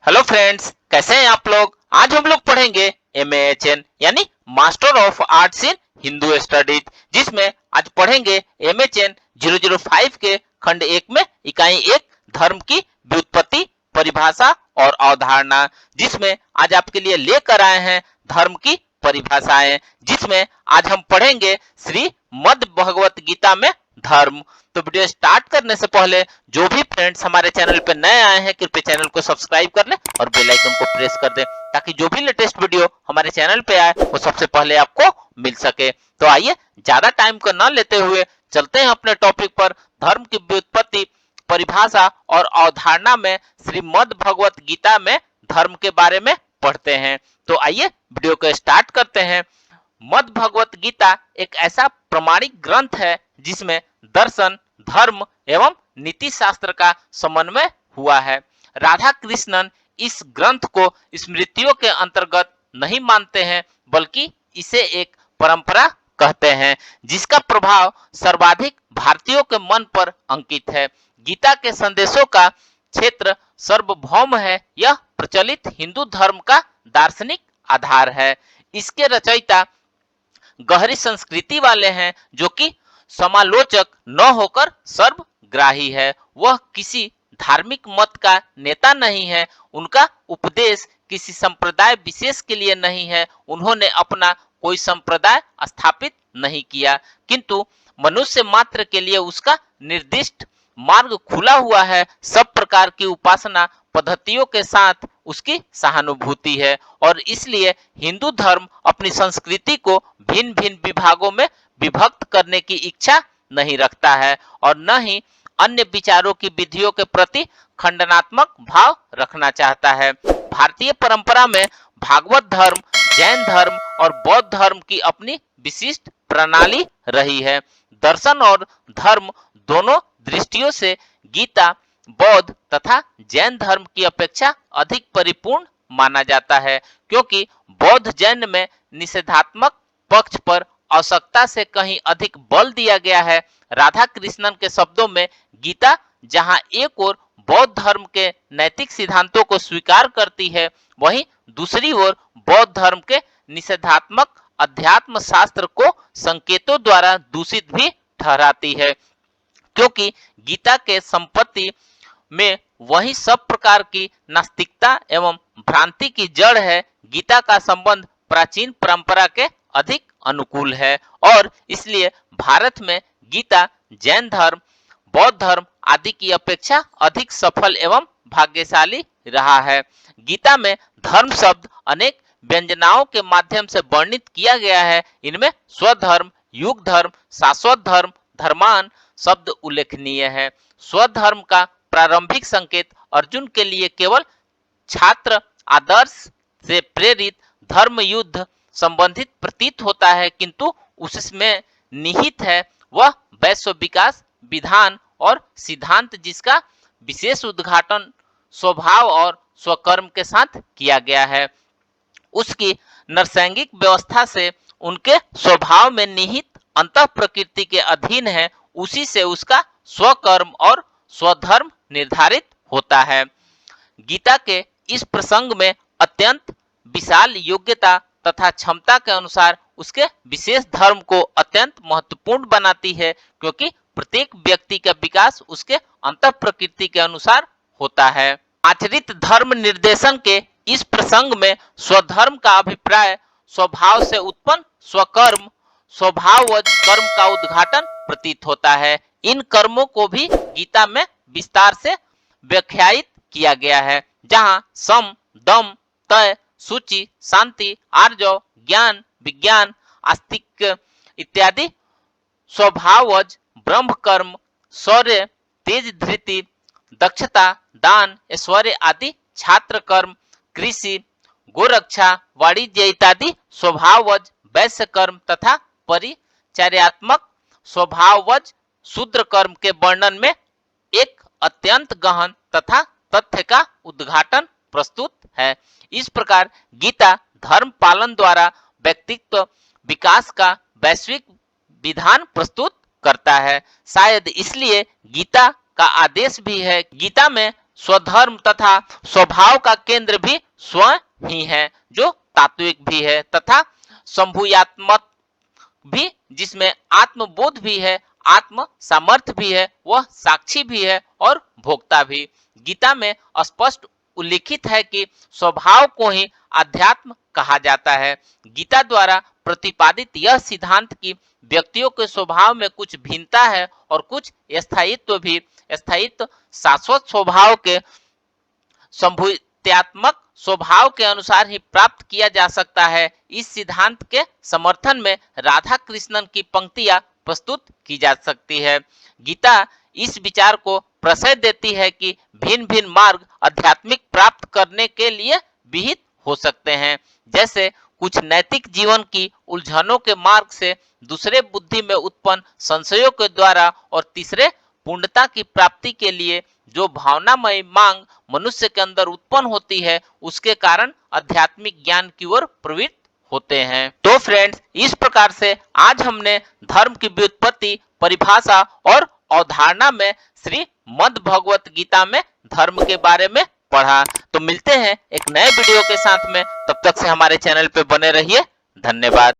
Hello friends, कैसे हैं आप लोग। आज हम लोग पढ़ेंगे MAHN यानी master of arts in Hindu studies, जिसमें आज पढ़ेंगे MHN 005 के खंड 1 में इकाई 1 धर्म की व्युत्पत्ति, परिभाषा और अवधारणा, जिसमें आज आपके लिए लेकर आए हैं धर्म की परिभाषाएं, जिसमें आज हम पढ़ेंगे श्री मद् भगवत गीता में धर्म। तो वीडियो स्टार्ट करने से पहले जो भी फ्रेंड्स हमारे चैनल पे नए आए हैं, कृपया चैनल को सब्सक्राइब कर लें और बेल आइकन को प्रेस कर दें, ताकि जो भी लेटेस्ट वीडियो हमारे चैनल पे आए वो सबसे पहले आपको मिल सके। तो आइए ज्यादा टाइम को न लेते हुए चलते हैं अपने टॉपिक पर। धर्म की व्युत्पत्ति, परिभाषा और अवधारणा में श्रीमद् भगवत गीता में धर्म के बारे में पढ़ते हैं। तो आइए वीडियो को स्टार्ट करते हैं। मद् भगवत गीता एक ऐसा प्रमाणिक ग्रंथ है जिसमें दर्शन, धर्म एवं नीति शास्त्र का समन्वय हुआ है। राधा कृष्णन इस ग्रंथ को स्मृतियों के अंतर्गत नहीं मानते हैं, बल्कि इसे एक परंपरा कहते हैं जिसका प्रभाव सर्वाधिक भारतीयों के मन पर अंकित है। गीता के संदेशों का क्षेत्र सार्वभौम है। यह प्रचलित हिंदू धर्म का दार्शनिक आधार है। इसके रचयिता गहरी संस्कृति वाले हैं, जो कि समालोचक न होकर सर्वग्राही है। वह किसी धार्मिक मत का नेता नहीं है। उनका उपदेश किसी संप्रदाय विशेष के लिए नहीं है। उन्होंने अपना कोई संप्रदाय स्थापित नहीं किया, किंतु मनुष्य मात्र के लिए उसका निर्दिष्ट मार्ग खुला हुआ है। सब प्रकार की उपासना पद्धतियों के साथ उसकी सहानुभूति है, और इसलिए हिंदू धर्म अपनी संस्कृति को भिन्न भिन्न विभागों में विभक्त करने की इच्छा नहीं रखता है, और न ही अन्य विचारों की विधियों के प्रति खंडनात्मक भाव रखना चाहता है। भारतीय परंपरा में भागवत धर्म, जैन धर्म और बौद्ध धर्म की अपनी विशिष्ट प्रणाली रही है। दर्शन और धर्म दोनों दृष्टियों से गीता बौद्ध तथा जैन धर्म की अपेक्षा अधिक परिपूर्ण माना जाता है, क्योंकि बौद्ध जैन में निषेधात्मक पक्ष पर आवश्यकता से कहीं अधिक बल दिया गया है। राधा कृष्णन के शब्दों में गीता जहां एक ओर बौद्ध धर्म के नैतिक सिद्धांतों को स्वीकार करती है, वहीं दूसरी ओर बौद्ध धर्म के निषेधात्मक अध्यात्म शास्त्र को संकेतों द्वारा दूषित भी ठहराती है, क्योंकि गीता के संपत्ति में वही सब प्रकार की नास्तिकता एवं भ्रांति की जड़ है। गीता का संबंध प्राचीन परंपरा के अधिक अनुकूल है, और इसलिए भारत में गीता जैन धर्म, बौद्ध धर्म आदि की अपेक्षा अधिक सफल एवं भाग्यशाली रहा है। गीता में धर्म शब्द अनेक व्यंजनाओं के माध्यम से वर्णित किया गया है। इनमें स्वधर्म, युग धर्म, शाश्वत धर्म, धर्मान शब्द उल्लेखनीय है। स्वधर्म का प्रारंभिक संकेत अर्जुन के लिए केवल छात्र आदर्श से प्रेरित धर्म युद्ध संबंधित प्रतीत होता है, किंतु उसमें निहित है वह वैश्व विकास विधान और सिद्धांत, जिसका विशेष उद्घाटन स्वभाव और स्वकर्म के साथ किया गया है। उसकी नरसैंगिक व्यवस्था से उनके स्वभाव में निहित अंतः प्रकृति के अधीन है। उसी से उसका स्वकर्म और स्वधर्म निर्धारित होता है। गीता के इस प्रसंग में अत्यंत विशाल योग्यता तथा क्षमता के अनुसार उसके विशेष धर्म को अत्यंत महत्वपूर्ण बनाती है, क्योंकि प्रत्येक व्यक्ति का विकास उसके अंतः प्रकृति के अनुसार होता है। आचरित धर्म निर्देशन के इस प्रसंग में स्वधर्म का अभिप्राय स्वभाव से उत्पन्न स्वकर्म, स्वभावज कर्म का उद्घाटन प्रतीत होता है। इन कर्मों को भी गीता में विस्तार से व्याख्यायित किया गया है, जहां सम, दम, तय, सूचि, शांति, आर्जव, ज्ञान, विज्ञान, आस्तिक इत्यादि स्वभावज ब्रह्म कर्म, शौर्य, तेज धृति, दक्षता, दान, ऐश्वर्य आदि छात्र कर्म, कृषि, गोरक्षा, वाणिज्य इत्यादि स्वभावज वैश्य कर्म तथा परिचर्यात्मक स्वभावज शूद्र कर्म के वर्णन में एक अत्यंत गहन तथा तथ्य का उद्घाटन प्रस्तुत है। इस प्रकार गीता धर्म पालन द्वारा व्यक्तित्व विकास का वैश्विक विधान प्रस्तुत करता है। शायद इसलिए गीता का आदेश भी है। गीता में स्वधर्म तथा स्वभाव का केंद्र भी स्वयं ही है, जो तात्विक भी है तथा संभूयात्मक भी, जिसमें आत्मबोध भी है, आत्म सामर्थ्य भी है, वह साक्षी भी है और भोक्ता भी। गीता में स्पष्ट उल्लिखित है कि स्वभाव को ही अध्यात्म कहा जाता है। गीता द्वारा प्रतिपादित यह सिद्धांत कि व्यक्तियों के स्वभाव में कुछ भिन्नता है और कुछ स्थायित्व शाश्वत स्वभाव के संभूत्यात्मक स्वभाव के अनुसार ही प्राप्त किया जा सकता है। इस सिद्धांत के समर्थन में राधा कृष्णन की पंक्तियां प्रस्तुत की जा सकती है। गीता इस विचार को प्रशय देती है कि भिन्न भिन्न मार्ग आध्यात्मिक प्राप्त करने के लिए विहित हो सकते हैं, जैसे कुछ नैतिक जीवन की उलझनों के मार्ग से, दूसरे बुद्धि में उत्पन्न संशयों के द्वारा और तीसरे पूर्णता की प्राप्ति के लिए जो भावनामय मांग मनुष्य के अंदर उत्पन्न होती है, उसके कारण आध्यात्मिक ज्ञान की ओर प्रवृत्त होते हैं। तो फ्रेंड्स, इस प्रकार से आज हमने धर्म की व्युत्पत्ति, परिभाषा और अवधारणा में श्रीमद् भगवत गीता में धर्म के बारे में पढ़ा। तो मिलते हैं एक नए वीडियो के साथ में, तब तक से हमारे चैनल पे बने रहिए। धन्यवाद।